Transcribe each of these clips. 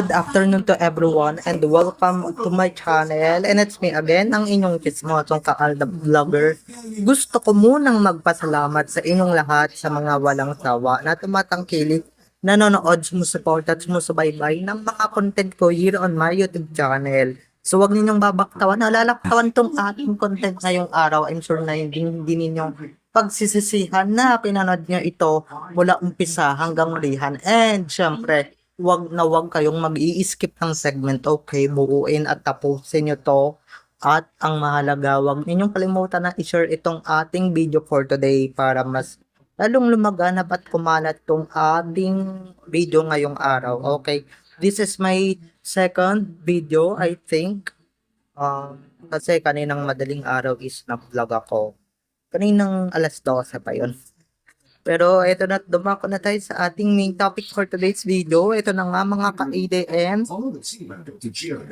good afternoon to everyone and welcome to my channel. And it's me again, ang inyong chismosong Kaalda Vlogger. Gusto ko munang magpasalamat sa inyong lahat sa mga walang sawa na tumatangkilik, nanonood, sumusupport at sumusubaybay ng mga content ko here on my YouTube channel. So wag ninyong babaktawan, nalalaktawan tong ating content ngayong araw. I'm sure na hindi ninyo pagsisisihan na pinanood nyo ito mula umpisa hanggang hulihan. And syempre, wag na wag kayong mag-i-skip ng segment, okay? Buuin at tapusin nyo to. At ang mahalaga, wag ninyong kalimutan na i-share itong ating video for today para mas lalong lumaganap at kumalat tong ating video ngayong araw, okay? This is my second video, I think. Kasi kaninang madaling araw is na-vlog ako. Kaninang alas 12 pa yun. Pero ito na, dumako na tayo sa ating main topic for today's video. Ito na nga mga ka-ADM.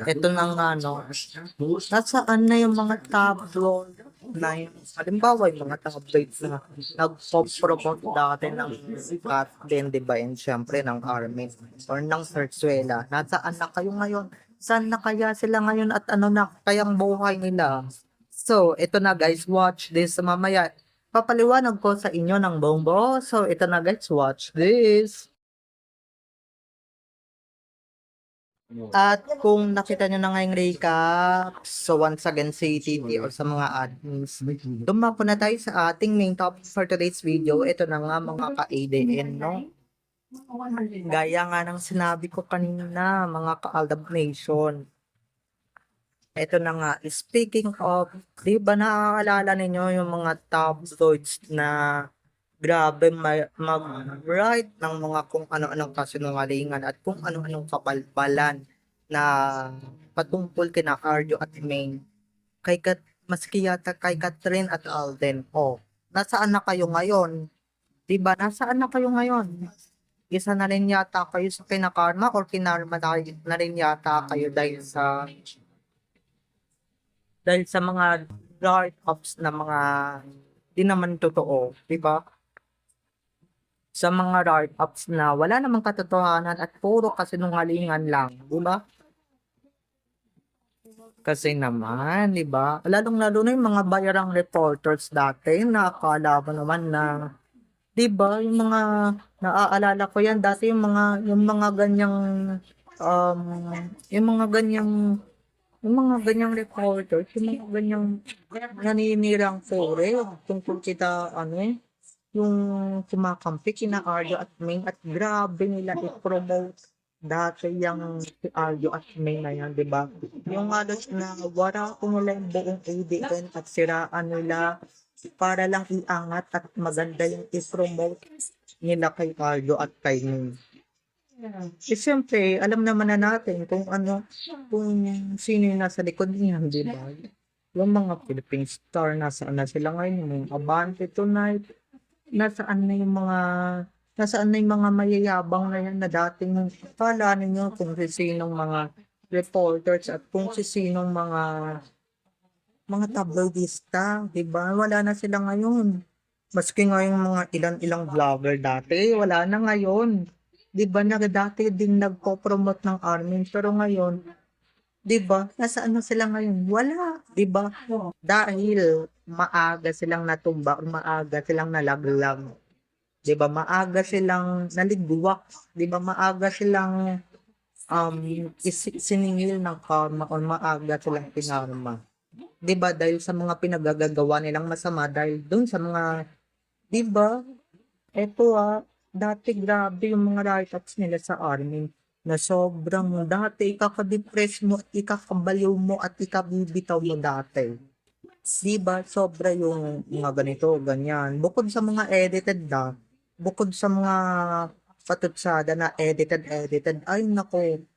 Ito na nga, no. Nasaan na yung mga tabloid na yung, halimbawa yung mga tabloids na nag-pop-promote dati ng Katden, diba? And syempre ng Armin or ng Sarsuela. Nasaan na kayo ngayon? Saan na kaya sila ngayon at ano na kayang buhay nila? So, ito na guys, watch this mamaya. Papaliwanag ko sa inyo ng buong. So, ito na guys, watch this. At kung nakita nyo na ngayong recap, so once again sa TV or sa mga admins, dumako na tayo sa ating main topic for today's video. Ito na nga mga ka-ADN, no? Gaya nga ng sinabi ko kanina, mga ka-Aldab Nation. Ito na nga, speaking of, di ba naaalala ninyo yung mga tabloids na grabe mag-write ng mga kung ano-anong kasinungalingan at kung ano-anong kabalbalan na patungkol kina Arjo at Maine. Maski yata kay Catherine at Alden. Oh, nasaan na kayo ngayon? Di ba nasaan na kayo ngayon? Isa na rin yata kayo sa kinakarma or kinarma na rin yata kayo dahil sa mga write-ups na mga di naman totoo, di ba? Sa mga write-ups na wala namang katotohanan at puro kasinungalingan lang, di ba? Kasi naman, di ba? Lalong-lalo na yung mga bayarang reporters dati, nakakala mo naman na, di ba, yung mga naaalala ko yan dati yung mga ganyang yung mga ganyang reporters, yung mga ganyang naninirang fore, tungkol kita, yung kumakampi, kina Arjo at Maine, at grabe nila i-promote dati yung si Arjo at Maine na yan, di ba? Yung halos na wala ko nila yung buong ADN at siraan nila para lang iangat at maganda yung i-promote nila kay Arjo at kay Maine. Eh, siyempre, alam naman na natin kung sino yung nasa likod niyan, di ba? Yung mga Philippine star, nasaan na sila ngayon, yung Abante Tonight, nasaan na yung mga mayayabang na yan na dating kala ninyo kung sinong mga reporters at kung sinong mga tabloidista, di ba? Wala na sila ngayon. Maski nga yung mga ilang vlogger dati, wala na ngayon. Di ba dati din nagpo-promote ng Armin, pero ngayon, di ba, nasaan na sila ngayon? Wala, di ba? Dahil maaga silang natumba o maaga silang nalaglag. Di ba? Maaga silang naligwak. Di ba? Maaga silang siningil ng karma o maaga silang pinarma. Di ba? Dahil sa mga pinagagagawa nilang masama, dahil dun sa mga, di ba? Eto dati grabe yung mga write-ups nila sa Armin na sobrang dati ikaka-depress mo, ikakabaliw mo at ikabibitaw mo dati. Diba? Sobra yung mga ganito, ganyan. Bukod sa mga edited bukod sa mga patutsada na edited, ay nako,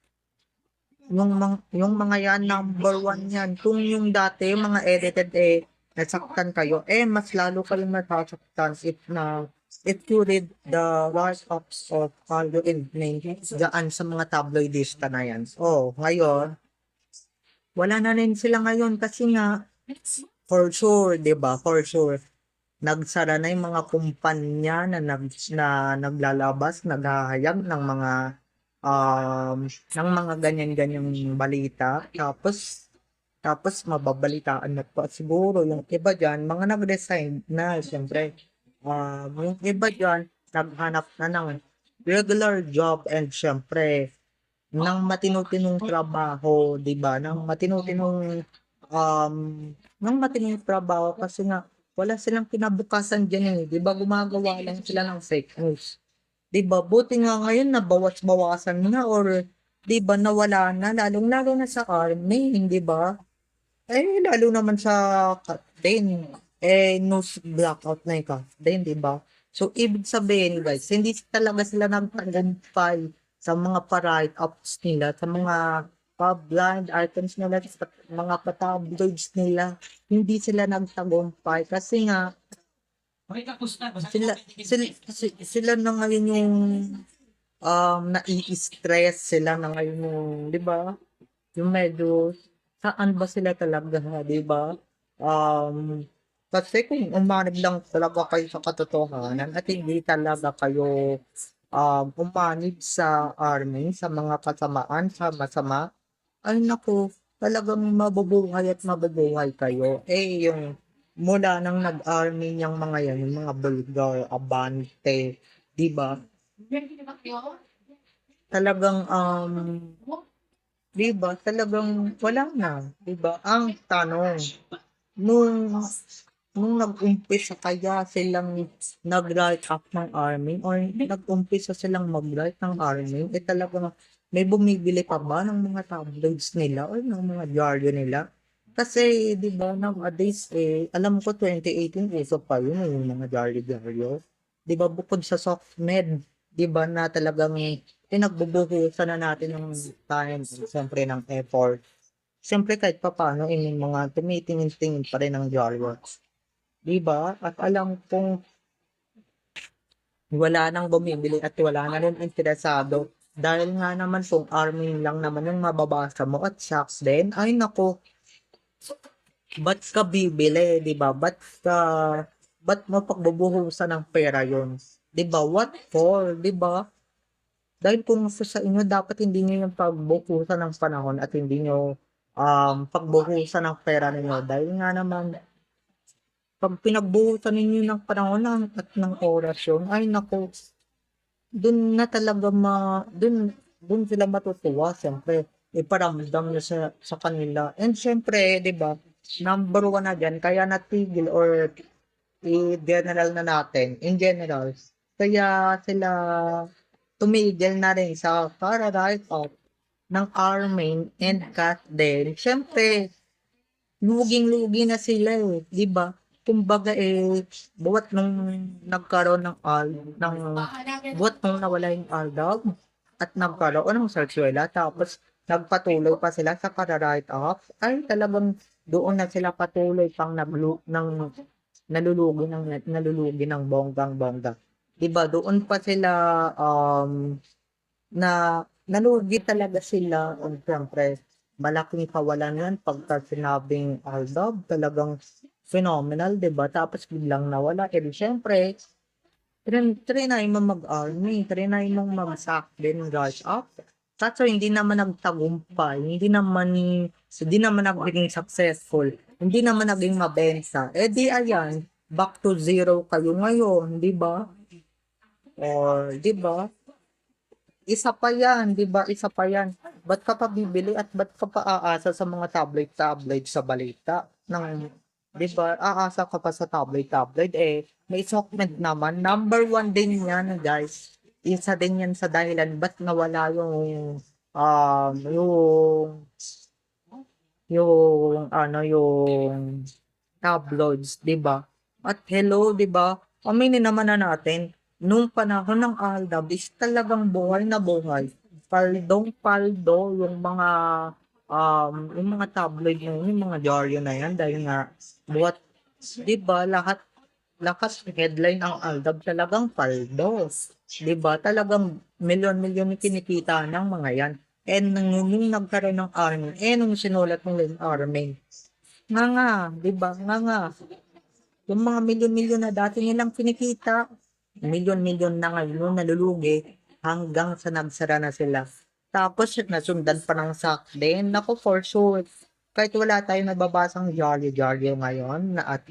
yung mga yan, number 1 yan. Kung yung dati, yung mga edited nasaktan kayo, mas lalo kayong nasasaktan if you read the write-ups of Arjo and Maine dyan sa mga tabloidista na yan. So, ngayon, wala na rin sila ngayon kasi nga, for sure, di ba? For sure, nagsara na yung mga kumpanya na naglalabas, naghahayag ng mga ng mga ganyan-ganyang balita. Tapos mababalitaan mo pa siguro yung iba diyan, mga nag-resign na siyempre. Yung iba diyan, naghanap na ng regular job and siyempre ng matinu-tinong trabaho, 'di ba? Um, ng matinong trabaho kasi nga wala silang kinabukasan diyan, eh, 'di ba? Gumagawa lang sila ng fake news. 'Di ba, buti nga ngayon nabawas-bawasan na or 'di ba nawala na lalong-lalo na sa army, 'di ba? Eh, lalo naman sa din, news blackout na yung din, 'di ba? So, ibig sabihin guys, hindi talaga sila nagtagumpay sa mga pa-write-ups nila, sa mga pa-blind items nila, sa mga pa-tabloids nila. Hindi sila nagtagumpay kasi nga sila na ngayon yung nai-stress sila na ngayon yung, 'di ba? Yung medyo saan ba sila talaga, 'di ba? Um, Kasi kung umanib lang talaga kayo sa katotohanan at hindi talaga kayo umanib sa army, sa mga kasamaan, sa masama, ay naku, talagang mabubuhay at mabubuhay kayo. Eh, yung mula nang nag-army niyang mga yan, yung mga Bulgar, Abante, 'di ba? Talagang 'di ba? Talagang wala na, 'di ba? Ang tanong, nung nag-umpisa kaya silang nag-write up ng army or nag-umpisa silang mag-write ng army, eh talagang may bumibili pa ba ng mga tabloids nila or ng mga diaryo nila? Kasi 'di ba nowadays alam ko 2018 uso pa yun yung mga diaryo-diaryo. 'Di ba bukod sa softmed, 'di ba na talagang pinagbubuhusan na natin ng time, siyempre ng effort. Siyempre kahit papaano may mga tumitingin-tingin pa rin ng diaryo. 'Di ba? At alam kong wala nang bumibili at wala na rin interesado. Dahil nga naman kung army lang naman yung mababasa mo at shocks din, ay nako, ba't ka bibili, 'di ba? Ba't mo pagbubuhusan ng pera yun? 'Di ba? What for? 'Di ba? Dahil kung sa inyo dapat hindi niyo yung pagbuhusan ng panahon at hindi niyo pagbuhusan ng pera ninyo dahil nga naman 'pag pinagbuhusan ninyo ng panahon at ng oras yun, ay naku, dun na talaga dun sila matutuwa siyempre, iparamdam niyo sa kanila. And siyempre 'di ba, number one na diyan kaya natigil or i-general na natin, in general, kaya sila tumigil na rin sa para-write off ng Armin and Kat din. Siyempre luging-lugi na sila, eh, 'di ba? Kumbaga, buhat nung nagkaroon buhat nung nawala yung Aldab at nagkaroon ng sarsuela tapos nagpatuloy pa sila sa para-write off, ay talagang doon na sila patuloy pang nalulugi ng bonggang-bongga. 'Di ba doon pa sila, na nalugi talaga sila and siyempre malaking kawalan yan pagka sinabing Aldab, talagang phenomenal, 'di ba? Tapos biglang nawala, eh di siyempre, trinay mo mag-army, trinay mong mag-sack din, rush up. Kaso hindi naman nagtagumpay, hindi naman naging successful, hindi naman naging mabenta. Eh di ayan, back to zero kayo ngayon, 'di ba? Or 'di ba? Isa pa yan, 'di ba? Isa pa yan. Ba't ka pa bibili at ba't ka pa aasa sa mga tabloid-tabloid sa balita ng 'di ba? Aasa ka pa sa tabloid-tabloid, may segment naman. Number one din yan, guys. Isa din yan sa dahilan ba't nawala yung tabloids, 'di ba? At hello, 'di ba? Aminin naman na natin, nung panahon ng Aldab is talagang buhay na buhay. Paldong-paldo yung mga tabloid na yun, yung mga diaryo na yan dahil nga buhat, 'di ba? Lahat lakas headline ang Aldab talagang paldo. 'Di ba? Talagang milyon-milyon yung kinikita ng mga yan. And nung nagkaroon ng army, nung sinulat ng army, nga, 'di ba? Nga. Yung mga milyon-milyon na dati nilang kinikita, milyon-milyon na ngayon nalulugi. hanggang sa nagsara na sila. Tapos nasundan pa ng SAC din. Naku, for sure. Kahit wala tayong nababasang jolly-jolly ngayon na at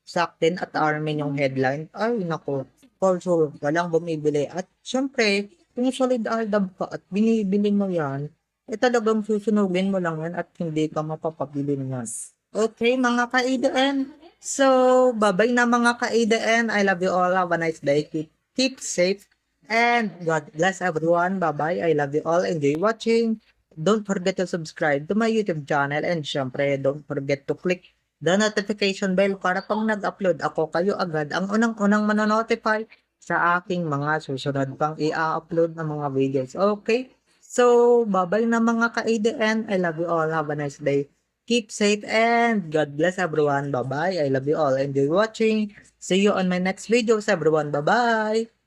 SAC din at Armin yung headline. Ay, naku. For sure, walang bumibili. At syempre, kung solid aldab ka at binibili mo yan, eh talagang susunugin mo lang yan at hindi ka mapapabili niyan. Okay, mga ka-ADN. So, bye-bye na mga ka-ADN. I love you all. Have a nice day. Keep safe. And God bless everyone. Bye-bye. I love you all. Enjoy watching. Don't forget to subscribe to my YouTube channel. And syempre, don't forget to click the notification bell para pag nag-upload ako, kayo agad ang unang-unang manonotify sa aking mga susunod pang i-upload na mga videos. Okay? So, bye-bye na mga ka-ADN. I love you all. Have a nice day. Keep safe and God bless everyone. Bye-bye. I love you all. Enjoy watching. See you on my next videos, everyone. Bye-bye.